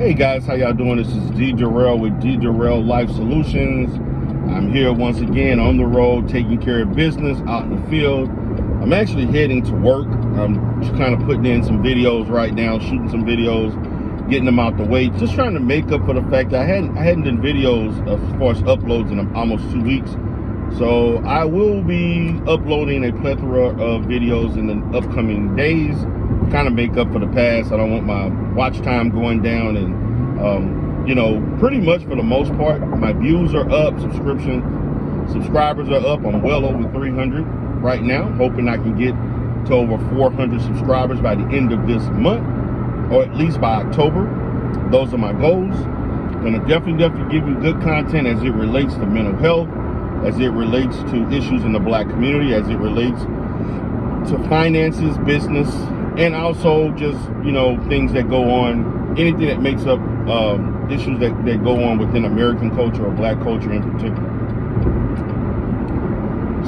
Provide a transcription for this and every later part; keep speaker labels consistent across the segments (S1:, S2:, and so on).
S1: Hey guys, how y'all doing? This is D. Durrell with D. Durrell Life Solutions. I'm here once again on the road, taking care of business out in the field. I'm actually heading to work. I'm just kind of putting in some videos right now, shooting some videos, getting them out the way, just trying to make up for the fact that I hadn't done videos as far as uploads in almost 2 weeks. So I will be uploading a plethora of videos in the upcoming days, kind of make up for the past. I don't want my watch time going down, and pretty much for the most part, my views are up, subscribers are up. I'm well over 300 right now, hoping I can get to over 400 subscribers by the end of this month, or at least by October. Those are my goals. Gonna definitely give you good content as it relates to mental health, as it relates to issues in the Black community, as it relates to finances, business, and also just, things that go on, anything that makes up issues that go on within American culture or Black culture in particular.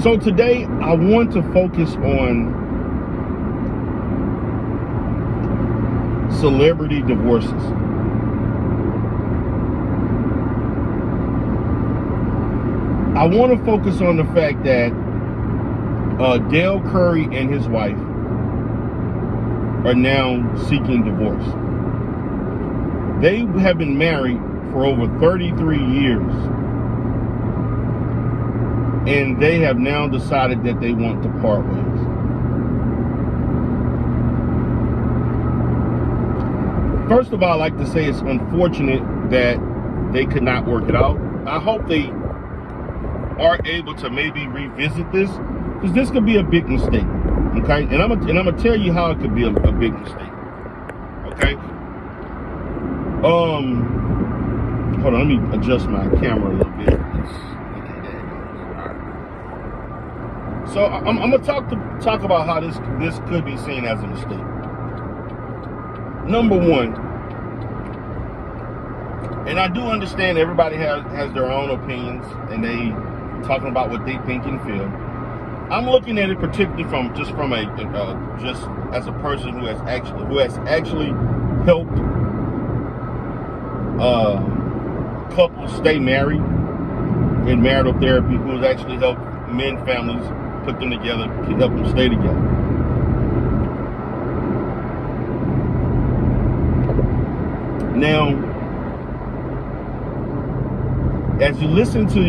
S1: So today I want to focus on celebrity divorces. I want to focus on the fact that Dale Curry and his wife are now seeking divorce. They have been married for over 33 years, and they have now decided that they want to part ways. First of all, I'd like to say it's unfortunate that they could not work it out. I hope they are able to maybe revisit this, because this could be a big mistake. Okay, and I'm gonna tell you how it could be a big mistake. Okay. Hold on, let me adjust my camera a little bit. So I'm gonna talk about how this could be seen as a mistake. Number one, and I do understand everybody has their own opinions, and they talking about what they think and feel. I'm looking at it particularly from just as a person who has actually helped couples stay married in marital therapy, who has actually helped families put them together, to help them stay together. Now, as you listen to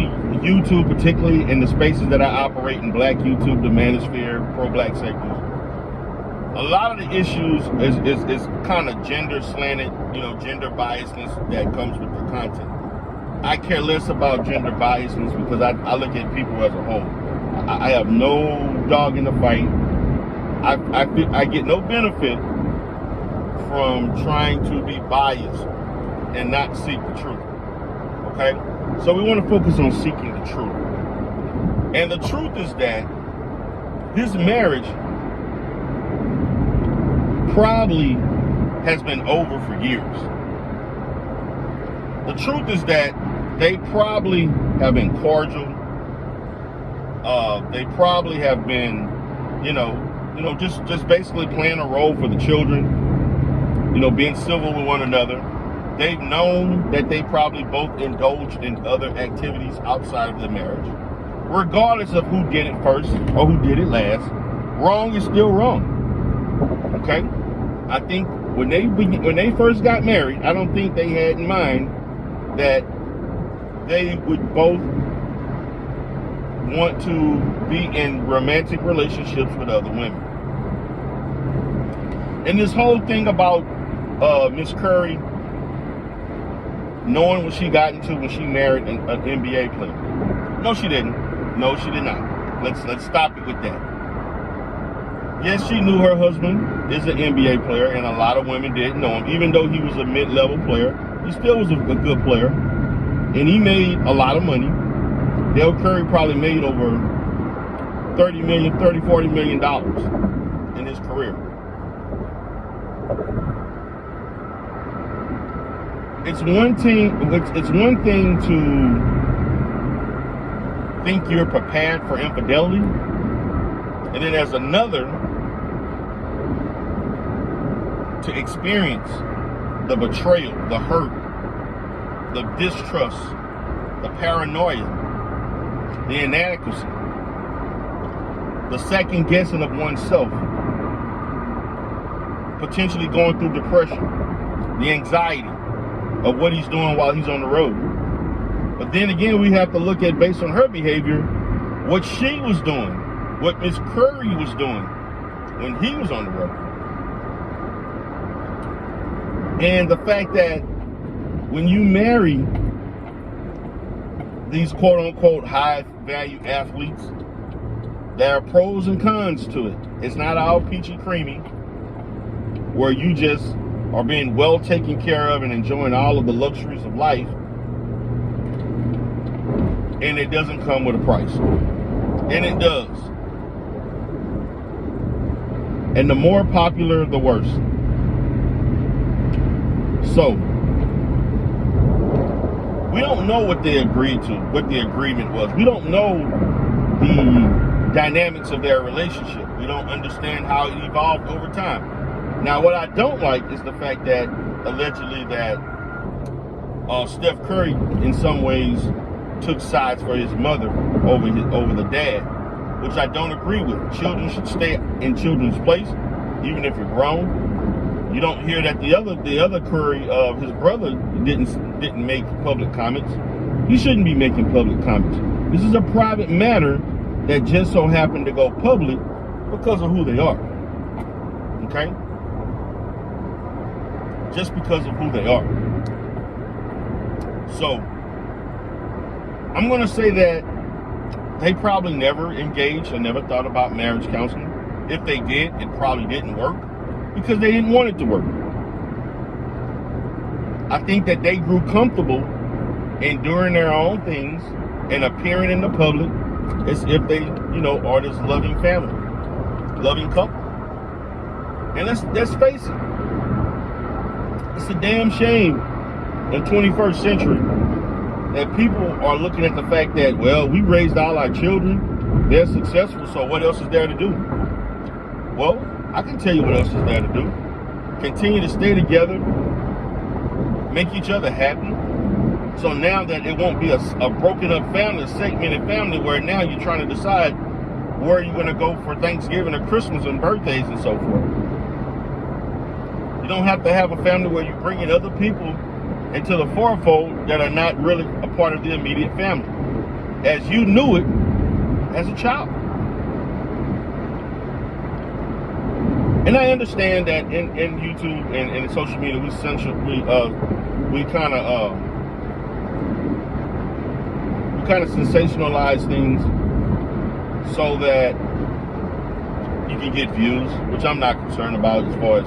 S1: YouTube, particularly in the spaces that I operate in, Black YouTube, the manosphere, pro-Black sectors, a lot of the issues is kind of gender slanted, gender biasness that comes with the content. I care less about gender biasness because I look at people as a whole. I have no dog in the fight. I get no benefit from trying to be biased and not seek the truth. Okay? So we want to focus on seeking the truth. And the truth is that his marriage probably has been over for years. The truth is that they probably have been cordial. They probably have been, just basically playing a role for the children, being civil with one another. They've known that they probably both indulged in other activities outside of the marriage. Regardless of who did it first or who did it last, wrong is still wrong. Okay? I think when they first got married, I don't think they had in mind that they would both want to be in romantic relationships with other women. And this whole thing about Miss Curry knowing what she got into when she married an NBA player. No, she didn't. No, she did not. Let's stop it with that. Yes, she knew her husband is an NBA player, and a lot of women didn't know him. Even though he was a mid-level player, he still was a good player, and he made a lot of money. Dale Curry probably made over $40 million in his career. It's one thing to think you're prepared for infidelity, and then there's another to experience the betrayal, the hurt, the distrust, the paranoia, the inadequacy, the second guessing of oneself, potentially going through depression, the anxiety of what he's doing while he's on the road. But then again, we have to look at, based on her behavior, what she was doing, what Miss Curry was doing when he was on the road. And the fact that when you marry these quote-unquote high-value athletes, there are pros and cons to it. It's not all peachy creamy, where you just are being well taken care of and enjoying all of the luxuries of life, and it doesn't come with a price. And it does. And the more popular, the worse. So, we don't know what they agreed to, what the agreement was. We don't know the dynamics of their relationship. We don't understand how it evolved over time. Now, what I don't like is the fact that allegedly that Steph Curry, in some ways, took sides for his mother over the dad, which I don't agree with. Children should stay in children's place, even if you're grown. You don't hear that the other Curry, his brother, didn't make public comments. He shouldn't be making public comments. This is a private matter that just so happened to go public because of who they are. Okay? Just because of who they are. So, I'm going to say that they probably never engaged or never thought about marriage counseling. If they did, it probably didn't work because they didn't want it to work. I think that they grew comfortable enduring their own things and appearing in the public as if they, are this loving family, loving couple. And let's face it, it's a damn shame in 21st century that people are looking at the fact that, well, we raised all our children, they're successful, so what else is there to do? Well, I can tell you what else is there to do. Continue to stay together, make each other happy. So now that it won't be a broken up family, a segmented family, where now you're trying to decide where you're going to go for Thanksgiving or Christmas and birthdays and so forth. You don't have to have a family where you're bringing other people into the forefold that are not really a part of the immediate family, as you knew it as a child. And I understand that in YouTube and in social media, we kind of sensationalize things so that you can get views, which I'm not concerned about as far as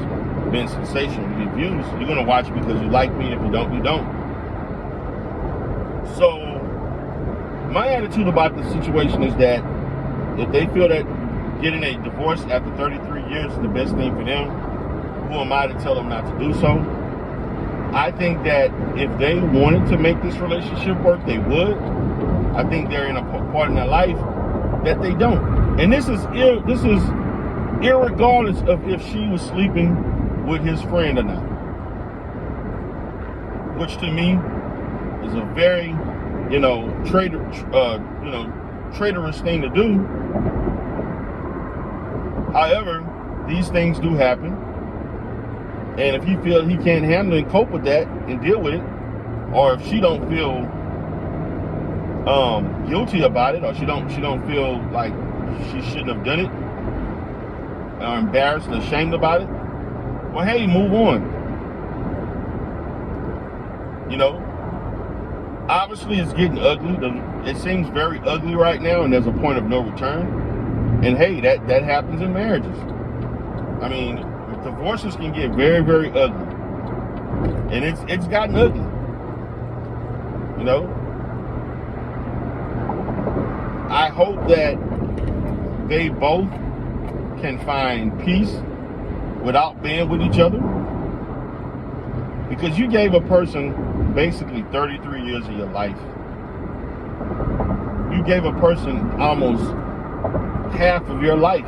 S1: being sensational. You get views, you're going to watch because you like me. If you don't, you don't. So my attitude about the situation is that if they feel that getting a divorce after 33 years is the best thing for them, who am I to tell them not to do so? I think that if they wanted to make this relationship work, they would. I think they're in a part in their life that they don't. And this is irregardless of if she was sleeping with his friend or not, which to me is a very, traitorous thing to do. However, these things do happen, and if he feels he can't handle and cope with that and deal with it, or if she don't feel guilty about it, or she don't feel like she shouldn't have done it, or embarrassed or ashamed about it, well, hey, move on. Obviously it's getting ugly. It seems very ugly right now, and there's a point of no return. And hey, that happens in marriages. I mean, divorces can get very, very ugly. And it's gotten ugly. I hope that they both can find peace without being with each other. Because you gave a person basically 33 years of your life. You gave a person almost half of your life,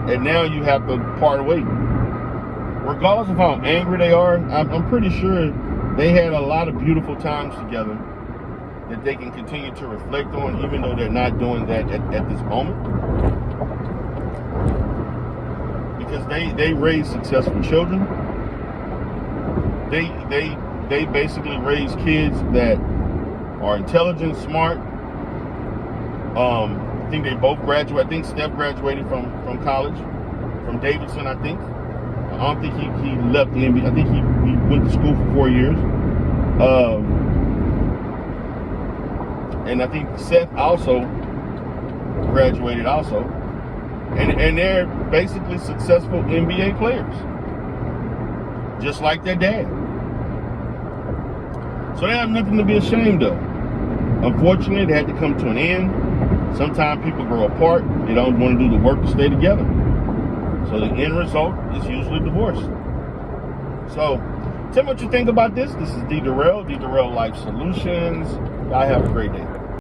S1: and now you have to part away. regardless of how angry they are, I'm pretty sure they had a lot of beautiful times together that they can continue to reflect on, even though they're not doing that at this moment. Because they raise successful children. They basically raise kids that are intelligent, smart. I think they both graduated. I think Steph graduated from college, from Davidson, I think. I don't think he left the NBA. I think he went to school for 4 years. And I think Seth also graduated also. And they're basically successful NBA players. Just like their dad. So they have nothing to be ashamed of. Unfortunately, it had to come to an end. Sometimes people grow apart. They don't want to do the work to stay together. So the end result is usually divorce. So tell me what you think about this. This is D. Durrell Life Solutions. Y'all have a great day.